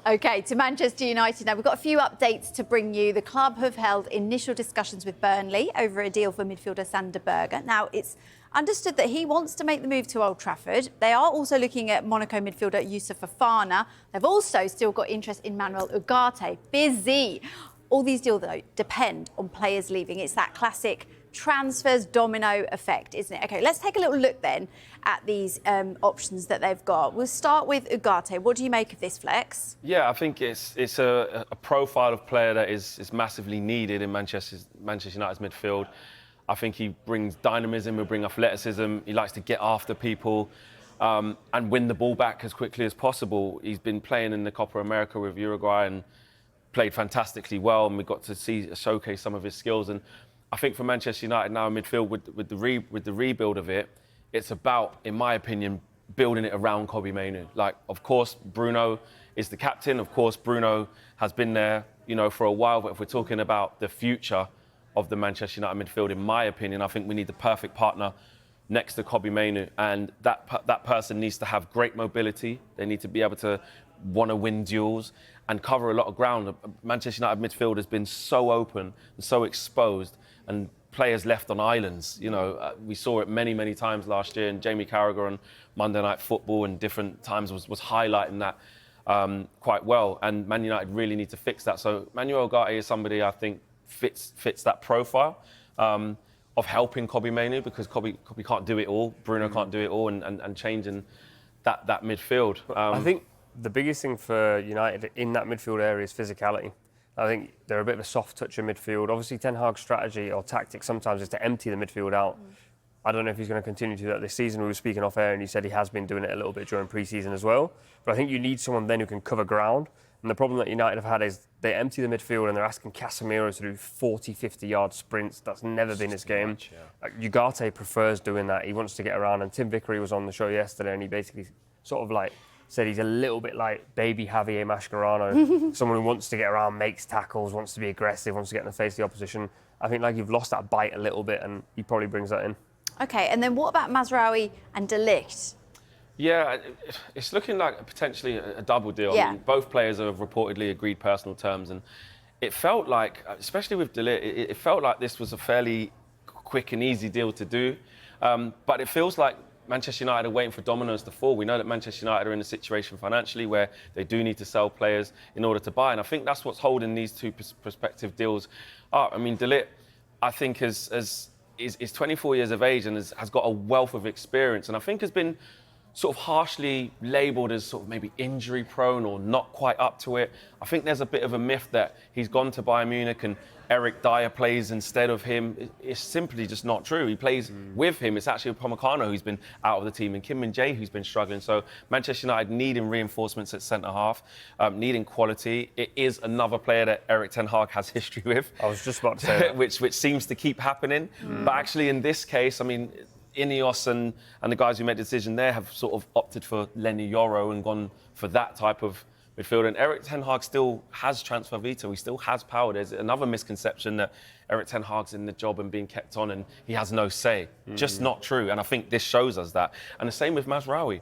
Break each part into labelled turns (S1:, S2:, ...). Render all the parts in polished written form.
S1: OK, to Manchester United now. We've got a few updates to bring you. The club have held initial discussions with Burnley over a deal for midfielder Sander Berge. Now, it's understood that he wants to make the move to Old Trafford. They are also looking at Monaco midfielder Youssouf Fofana. They've also still got interest in Manuel Ugarte. Busy. All these deals, though, depend on players leaving. It's that classic transfers domino effect, isn't it? OK, let's take a little look then at these options that they've got. We'll start with Ugarte. What do you make of this, Flex?
S2: Yeah, I think it's a profile of player that is massively needed in Manchester United's midfield. I think he brings dynamism, he'll bring athleticism, he likes to get after people and win the ball back as quickly as possible. He's been playing in the Copa America with Uruguay and played fantastically well, and we got to showcase some of his skills. And I think for Manchester United now in midfield, with the rebuild of it, it's about, in my opinion, building it around Kobbie Mainoo. Like, of course, Bruno is the captain. Of course, Bruno has been there, for a while. But if we're talking about the future of the Manchester United midfield, in my opinion, I think we need the perfect partner next to Kobbie Mainoo, and that person needs to have great mobility. They need to be able to want to win duels and cover a lot of ground. Manchester United midfield has been so open and so exposed, and players left on islands. We saw it many, many times last year, and Jamie Carragher on Monday Night Football and different times was highlighting that quite well. And Man United really need to fix that. So Manuel Ugarte is somebody I think fits that profile of helping Kobbie Mainoo, because Kobbie can't do it all, Bruno can't do it all, and changing that midfield.
S3: I think the biggest thing for United in that midfield area is physicality. I think they're a bit of a soft touch of midfield. Obviously, Ten Hag's strategy or tactic sometimes is to empty the midfield out. I don't know if he's going to continue to do that this season. We were speaking off air and he said he has been doing it a little bit during pre-season as well. But I think you need someone then who can cover ground. And the problem that United have had is they empty the midfield and they're asking Casemiro to do 40, 50-yard sprints. That's never been his game. Ugarte prefers doing that. He wants to get around. And Tim Vickery was on the show yesterday and he basically sort of said he's a little bit like baby Javier Mascherano, someone who wants to get around, makes tackles, wants to be aggressive, wants to get in the face of the opposition. I think you've lost that bite a little bit, and he probably brings that in. OK,
S1: and then what about Mazraoui and De Ligt?
S2: Yeah, it's looking like potentially a double deal.
S1: Yeah.
S2: I mean, both players have reportedly agreed personal terms, and it felt like, especially with De Ligt, it felt like this was a fairly quick and easy deal to do. But it feels like Manchester United are waiting for dominoes to fall. We know that Manchester United are in a situation financially where they do need to sell players in order to buy. And I think that's what's holding these two prospective deals up. I mean, De Ligt, I think, is 24 years of age and has got a wealth of experience. And I think has been sort of harshly labelled as sort of maybe injury prone or not quite up to it. I think there's a bit of a myth that he's gone to Bayern Munich and Eric Dyer plays instead of him. It's simply just not true. He plays with him. It's actually Upamecano who's been out of the team and Kim Min-jae who's been struggling. So Manchester United needing reinforcements at centre-half, needing quality. It is another player that Eric Ten Hag has history with.
S3: I was just about to say that.
S2: which seems to keep happening. But actually in this case, I mean, Ineos and the guys who made the decision there have sort of opted for Lenny Yoro and gone for that type of midfield. And Eric Ten Hag still has transfer veto. He still has power. There's another misconception that Eric Ten Hag's in the job and being kept on and he has no say. Just not true. And I think this shows us that. And the same with Mazraoui.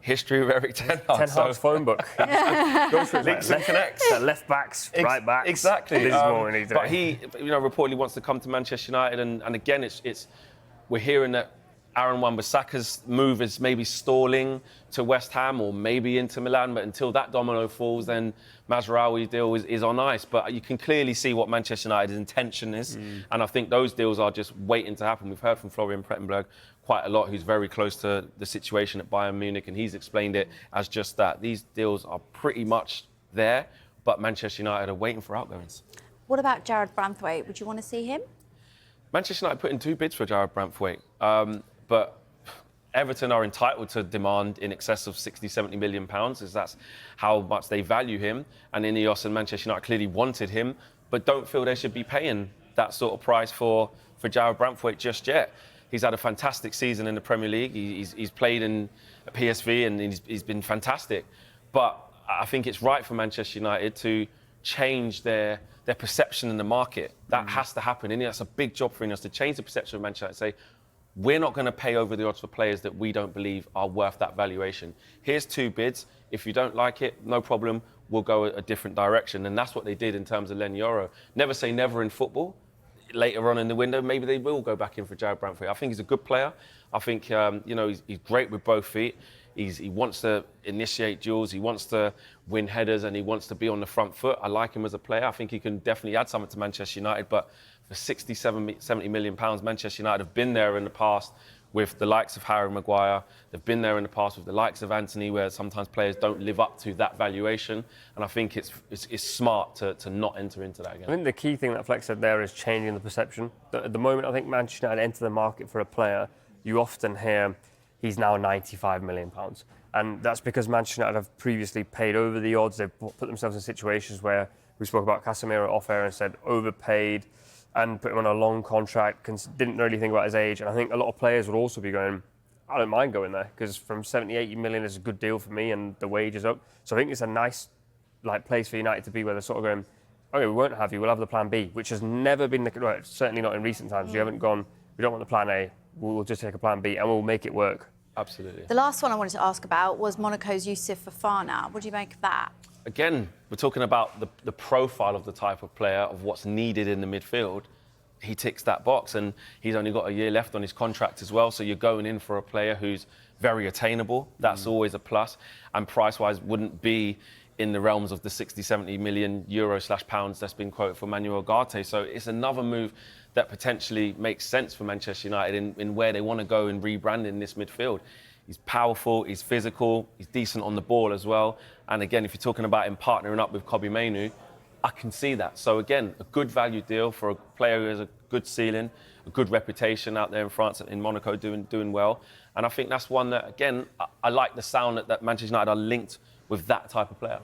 S2: History of Eric Ten Hag.
S3: Ten Hag's phone book. Goes through
S2: links and connects.
S3: Left backs, right backs.
S2: Exactly.
S3: This is what we need to
S2: But he, reportedly wants to come to Manchester United. And again, we're hearing that Aaron Wan-Bissaka's move is maybe stalling to West Ham or maybe into Milan, but until that domino falls, then Mazraoui's deal is on ice. But you can clearly see what Manchester United's intention is, and I think those deals are just waiting to happen. We've heard from Florian Plettenberg quite a lot, who's very close to the situation at Bayern Munich, and he's explained it as just that. These deals are pretty much there, but Manchester United are waiting for outgoings.
S1: What about Jared Branthwaite? Would you want to see him?
S2: Manchester United put in 2 bids for Jared Branthwaite. But Everton are entitled to demand in excess of 60, 70 million pounds, as that's how much they value him. And Ineos and Manchester United clearly wanted him, but don't feel they should be paying that sort of price for Jared Branthwaite just yet. He's had a fantastic season in the Premier League. He's played in PSV and he's been fantastic. But I think it's right for Manchester United to change their perception in the market. That has to happen. And that's a big job for Ineos, to change the perception of Manchester United and say, we're not going to pay over the odds for players that we don't believe are worth that valuation. Here's 2 bids. If you don't like it, no problem. will go a different direction. And that's what they did in terms of Len Yoro. Never say never in football. Later on in the window, maybe they will go back in for Jared Brantford. I think he's a good player. I think, he's great with both feet. He wants to initiate duels, he wants to win headers, and he wants to be on the front foot. I like him as a player. I think he can definitely add something to Manchester United. But for 70 million pounds, Manchester United have been there in the past with the likes of Harry Maguire. They've been there in the past with the likes of Anthony, where sometimes players don't live up to that valuation. And I think it's smart to not enter into that again.
S3: I think the key thing that Flex said there is changing the perception. At the moment, I think Manchester United enter the market for a player, you often hear he's now £95 million. And that's because Manchester United have previously paid over the odds. They've put themselves in situations where we spoke about Casemiro off air and said overpaid and put him on a long contract, didn't really think about his age. And I think a lot of players would also be going, I don't mind going there because from 70, 80 million is a good deal for me and the wage is up. So I think it's a nice place for United to be where they're sort of going, okay, we won't have you, we'll have the plan B, which has never been, certainly not in recent times. You haven't gone, we don't want the plan A, we'll just take a plan B and we'll make it work.
S2: Absolutely.
S1: The last one I wanted to ask about was Monaco's Youssouf Fofana. What do you make of that?
S2: Again, we're talking about the profile of the type of player, of what's needed in the midfield. He ticks that box, and he's only got a year left on his contract as well. So you're going in for a player who's very attainable. That's always a plus. And price-wise, wouldn't be in the realms of the 60, 70 million euro/pounds that's been quoted for Manuel Ugarte. So it's another move that potentially makes sense for Manchester United in where they want to go in rebranding this midfield. He's powerful, he's physical, he's decent on the ball as well. And again, if you're talking about him partnering up with Kobbie Mainoo, I can see that. So again, a good value deal for a player who has a good ceiling, a good reputation out there in France, in Monaco, doing well. And I think that's one that, again, I like the sound that Manchester United are linked with that type of player.